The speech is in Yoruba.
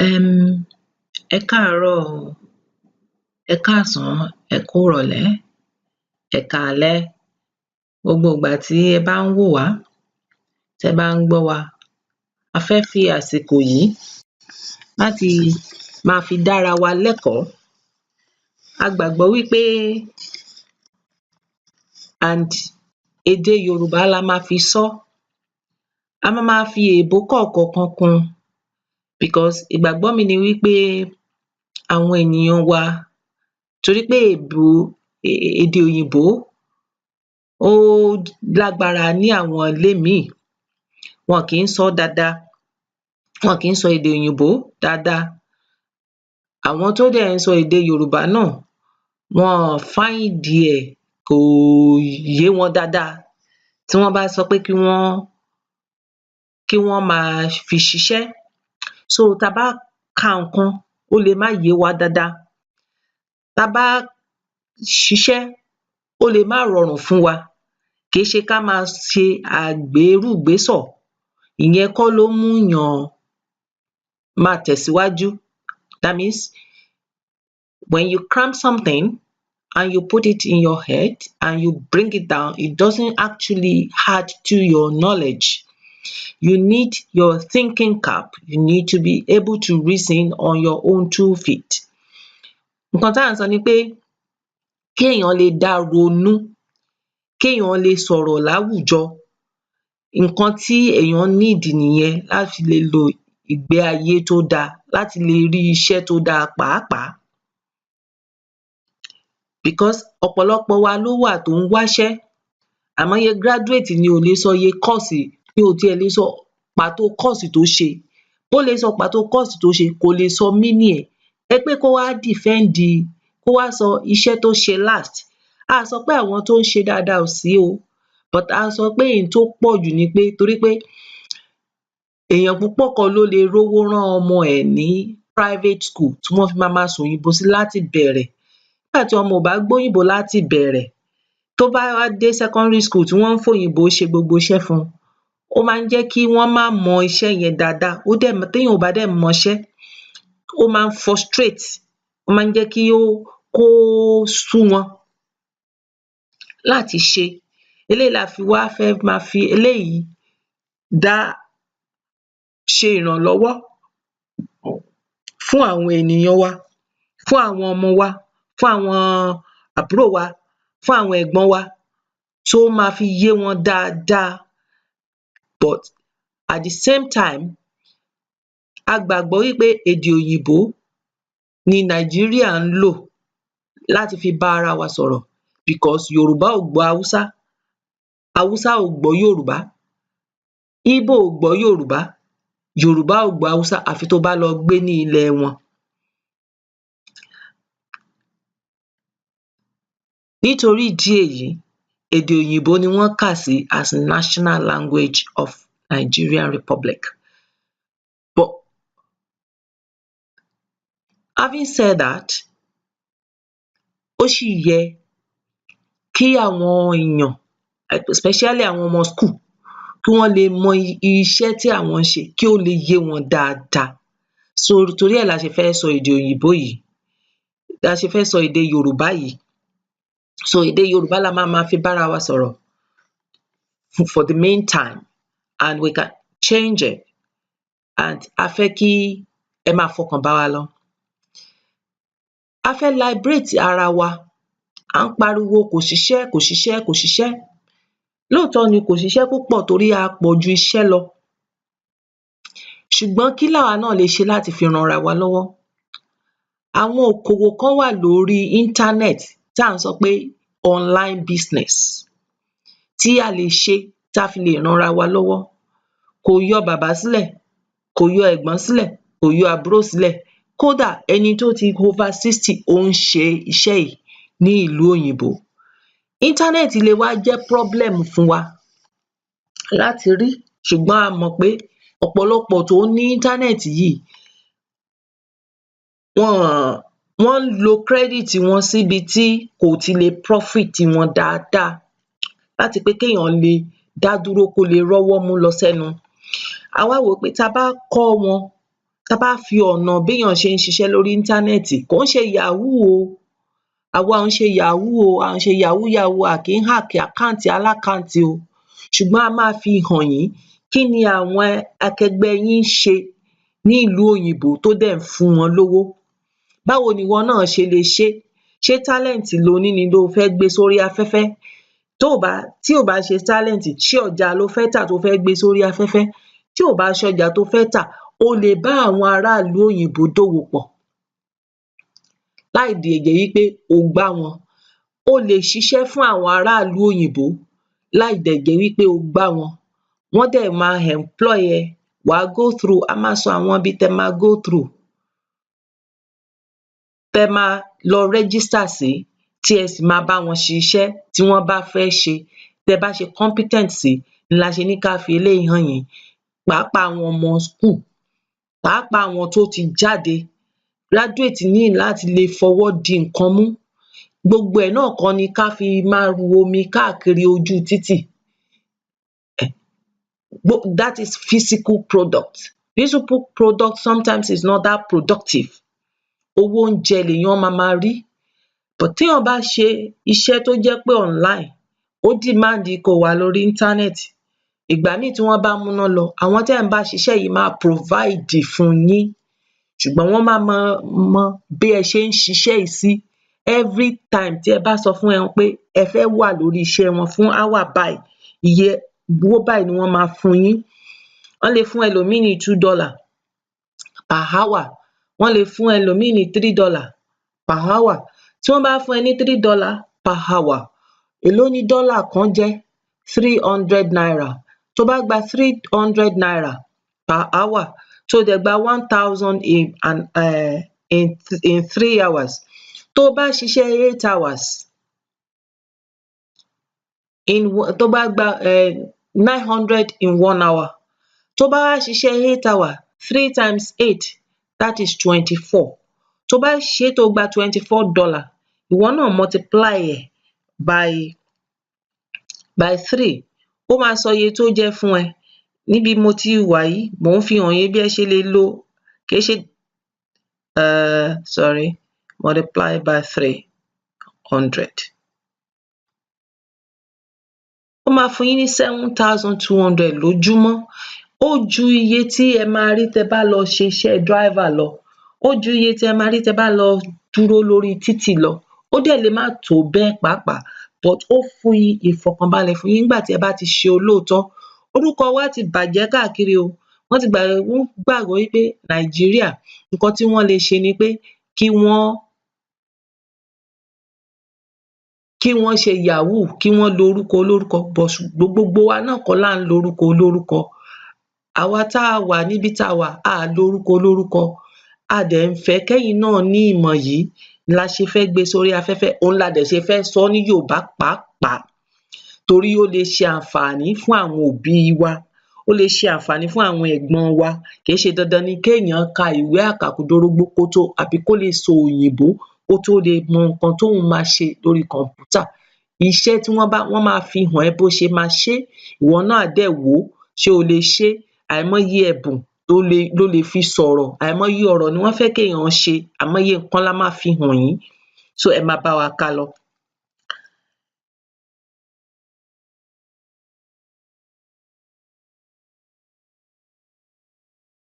Ẹ káàárọ̀ o, ẹ káàsán, ẹ kú ìrọ̀lẹ́, ẹ káalẹ́, gbogbo ìgbà tí ẹ bá ń wò wá, tẹ́ bá ń gbọ́ wa, a fẹ́ fi àsìkò yìí láti máa fi dára wa lẹ́kọ̀ọ́. A gbàgbọ́ wípé èdè Yorùbá la máa fi sọ́, a máa fi èèbó kọ̀ọ̀kan kún because ìgbàgbọ́ mi ni wípé àwọn ènìyàn wa, torí pé èdè òyìnbó ó lágbára ní àwọn ilé míì, wọn kì í sọ́ dáadáa, wọn kì í sọ èdè òyìnbó dáadáa. Àwọn tó dẹ̀ ń sọ èdè Yorùbá náà, wọn find ẹ̀ kò yé wọn dáadáa. Tí wọ́n bá sọ pé kí wọ́n máa fi ṣiṣẹ́, so ta bá ka nǹkan, ó lè má yé wa dáadáa. Ta bá ṣiṣẹ́, ó lè má rọrùn fún wa. Kì í ṣe ká máa ṣe àgbérùgbésọ̀, ìyẹn kọ́ ló múyàn máa tẹ̀síwájú. That means when you cram something and you put it in your head and you bring it down, it doesn't actually add to your knowledge. You need your thinking cap. You need to be able to reason on your own 2 feet. Nǹkan tá à ń sọ ni pé kéèyàn lè dá ronú, kéèyàn lè sọ̀rọ̀ láwùjọ, nǹkan tí èèyàn need nìyẹn láti lè lo ìgbé ayé tó dáa, láti lè rí iṣẹ́ tó dáa pàápàá. Because ọ̀pọ̀lọpọ̀ wa ló wà tó ń wáṣẹ́, àìmọye graduate ni ò lè sọ iye course, ni ò tiẹ̀ lè sọ pàtó course tó ṣe. Bó lè sọ pàtó course tó ṣe, kò lè sọ meaning ẹ̀. Pé kó wá defend, kó wá sọ iṣẹ́ tó ṣe last. A à sọ pé àwọn tó ń ṣe dáadáa ò sí o, but a sọ pé èyí tó pọ̀ jù ni pé torí pé èèyàn púpọ̀ kọ́ ló lè rówó rán ọmọ ẹ̀ ní private school tí wọ́n fi máa sòyìnbó sí láti bẹ̀rẹ̀. Nígbà tí ọmọ ò bá gbóyìnbó láti bẹ̀rẹ̀, tó bá wá dé secondary school tí wọ́n ń fòyìnbó ṣe gbogbo iṣẹ́ fún un, ó máa ń jẹ́ kí wọ́n má mọ iṣẹ́ yẹn dáadáa. Téèyàn ò bá dẹ̀ mọṣẹ́, ó máa ń frustrate, ó máa ń jẹ́ kó sú wọn láti ṣe. Eléyìí la fi wá fẹ́ máa fi eléyìí ṣe ìrànlọ́wọ́ fún àwọn ènìyàn wa, fún àwọn ọmọ wa, fún àwọn àbúrò wa, fún àwọn ẹ̀gbọ́n wa, tó máa fi yé wọn dáadáa. But at the same time, a gbàgbọ́ wípé èdè òyìnbó ni Nàìjíríà ń lò láti fi bá ara wa sọ̀rọ̀ because Yorùbá ò gbọ́ Haúsá, Haúsá ò gbọ́ Yorùbá, Íbò ò gbọ́ Yorùbá, Yorùbá ò gbọ́ Haúsá àfi tó bá lọ gbé ní ilẹ̀ wọn. Nítorí ìdí èyí, èdè òyìnbó ni wọ́n kà sí as national language of Nigerian Republic. But having said that, ó ṣì yẹ kí àwọn èèyàn, especially àwọn ọmọ school, kí wọ́n lè mọ iṣẹ́ tí àwọn ń ṣe, kí ó lè yé wọn dáadáa. So torí ẹ̀ la ṣe fẹ́ sọ èdè òyìnbó yìí, la ṣe fẹ́ sọ èdè Yorùbá yìí. So èdè Yorùbá la máa fi bára wa sọ̀rọ̀ for the meantime, and we can change it, and a fẹ́ kí ẹ máa fọkàn bá wa lọ. A fẹ́ liberate ara wa. À ń pariwo kò síṣẹ́, kò síṣẹ́, kò síṣẹ́. Lóòótọ́ ni kò síṣẹ́ púpọ̀ torí a pọ̀ ju iṣẹ́ lọ. Ṣùgbọ́n kí làwa náà lè ṣe láti fi ran ara wa lọ́wọ́? Àwọn òkòwò kan wà lórí internet tá à ń sọ pé online business tí a lè ṣe tá fi lè ran ara wa lọ́wọ́. Kò yọ bàbá sílẹ̀, kò yọ ẹ̀gbọ́n sílẹ̀, kò yọ àbúrò sílẹ̀. Kódà ẹni tó ti over 60 ó ń ṣe iṣẹ́ yìí ní ìlú òyìnbó. Internet lè wá jẹ́ problem fún wa láti rí, ṣùgbọ́n a mọ̀ pé ọ̀pọ̀lọpọ̀ tó ní internet yìí, wọ́n ń lo credit wọn síbi tí kò ti lè profit wọn dáadáa láti pé kéèyàn lè dá dúró, kó lè rọ́wọ́ mú lọ sẹ́nu. A wá wò ó pé tá bá kọ́ wọn tá bá fi ọ̀nà béèyàn ṣe ń ṣiṣẹ́ lórí íńtánẹ́ẹ̀tì, kò ń ṣe yahoo o, àwa ò ń ṣe yahoo o, à ń ṣe yahoo yahoo, a kì í hack àkáǹtì alákáǹtì o, ṣùgbọ́n a máa fi hàn yín kí ni àwọn akẹgbẹ́ yín ń ṣe ní ìlú òyìnbó tó dẹ̀ ń fún wọn lówó. Báwo nìwọ náà ṣe lè ṣé? Ṣé talent lo ní ni lo fẹ́ gbé sórí afẹ́fẹ́? Tí ò bá ṣe talent, ṣé ọjà lo fẹ́ tà tó fẹ́ gbé sórí afẹ́fẹ́? Tí ò bá ṣọjà tó fẹ́ tà, o lè bá àwọn ará ìlú òyìnbó dòwò pọ̀ láì dẹ̀ jẹ́ wípé o gbá wọn. O lè ṣiṣẹ́ fún àwọn ará ìlú òyìnbó láì dẹ̀ jẹ́ wípé o gbá wọn. Wọ́n dẹ̀ máa employ ẹ, wàá go through, a máa sọ àwọn ibi tẹ máa go through, tẹ máa lọ register sí, tí ẹ sì máa bá wọn ṣiṣẹ́ tí wọ́n bá fẹ́ ṣe. Tẹ bá ṣe competent sí la ṣe ní ká fi eléyìí hàn yín. Pàápàá àwọn ọmọ school, pàápàá àwọn tó ti jáde, graduate need láti lè fọwọ́ di nǹkan mú. Gbogbo ẹ̀ náà kọ́ ni ká fi máa ru omi káàkiri ojú títì. That is physical product. Physical product sometimes is not that productive. Owó oúnjẹ lèèyàn máa rí. But téèyàn bá ṣe iṣẹ́ tó jẹ́ pé online, ó demand kó wà lórí íńtánẹ́ẹ̀tì. Ìgbà míì tí wọ́n bá múná lọ, àwọn tẹ́ ẹ̀ ń bá ṣiṣẹ́ yìí máa provide fún yín, ṣùgbọ́n wọ́n máa mọ bí ẹ ṣe ń ṣiṣẹ́ yìí sí. Every time tí ẹ bá sọ fún wọn pé ẹ fẹ́ wà lórí iṣẹ́ wọn fún hour báyìí, iye owó báyìí ni wọ́n máa fún yín. Wọ́n lè fún ẹlòmíì ní $2 per hour. Wọ́n lè fún ẹlòmíì ní $3 per hour. Tí wọ́n bá fún ẹ ní $3 per hour, èló ni dọ́là kan jẹ́? 300 naira. Tó bá gba 300 naira per hour, tó dẹ̀ gba 1,000 in 3 hours, tó bá ṣiṣẹ́ 8 hours, tó bá gba 900 in 1 hour, tó bá wá ṣiṣẹ́ 8 hour, 3 times 8, that is 24. Tó bá ṣe é tó gba $24, ìwọ náà multiply ẹ̀ by 3, ó máa sọ iye tó jẹ́ fún ẹ. Níbi mo ti wà yìí, mò ń fi hàn yín bí ẹ ṣe lè lo, kìí ṣe multiply by 300. Ó máa fún yín ní 7,200 lójúmọ́. Ó ju iye tí ẹ máa rí tẹ bá lọ ṣe iṣẹ́ driver lọ. Ó ju iye tí ẹ máa rí tẹ bá lọ dúró lórí títì lọ. Ó dẹ̀ lè má tó bẹ́ẹ̀ pàápàá, but ó fi ìfọ̀kànbalẹ̀ fún yín nígbà tí ẹ bá ti ṣe olóòótọ́. Orúkọ wa ti bàjẹ́ káàkiri o. Wọ́n gbàgbọ́ wípé Nàìjíríà, nǹkan tí wọ́n lè ṣe ni pé kí wọ́n ṣe yahoo, kí wọ́n lo orúkọ olórúkọ, but gbogbo wa náà kọ́ là ń lo orúkọ olórúkọ. Àwa tá a wà níbi tá a wà, a ò lo orúkọ olórúkọ. A dẹ̀ ń fẹ́ kẹ́yìn náà ní ìmọ̀ yìí la ṣe fẹ́ gbé sórí afẹ́fẹ́. Òun la dẹ̀ ṣe fẹ́ sọ ní Yorùbá pàápàá, torí ó lè ṣe àǹfààní fún àwọn òbí wa, ó lè ṣe àǹfààní fún àwọn ẹ̀gbọ́n wa. Kìí ṣe dandan ni kéèyàn ka ìwé àkàkúdórógbó àbí kó lè sọ òyìnbó kó tó lè mọ nǹkan tóun máa ṣe lórí kọ̀m̀pútà. Iṣẹ́ tí wọ́n máa fi hàn ẹ́ bó ṣe máa ṣé, ìwọ náà á dẹ̀ wò ó, ṣé o lè ṣé? Àìmọye ẹ̀bùn ló lè fi sọ̀rọ̀, àìmọye ọ̀rọ̀ ni wọ́n fẹ́ kéèyàn ṣe, àìmọye nǹkan la máa fi hàn yín. So ẹ máa bá wa kálọ.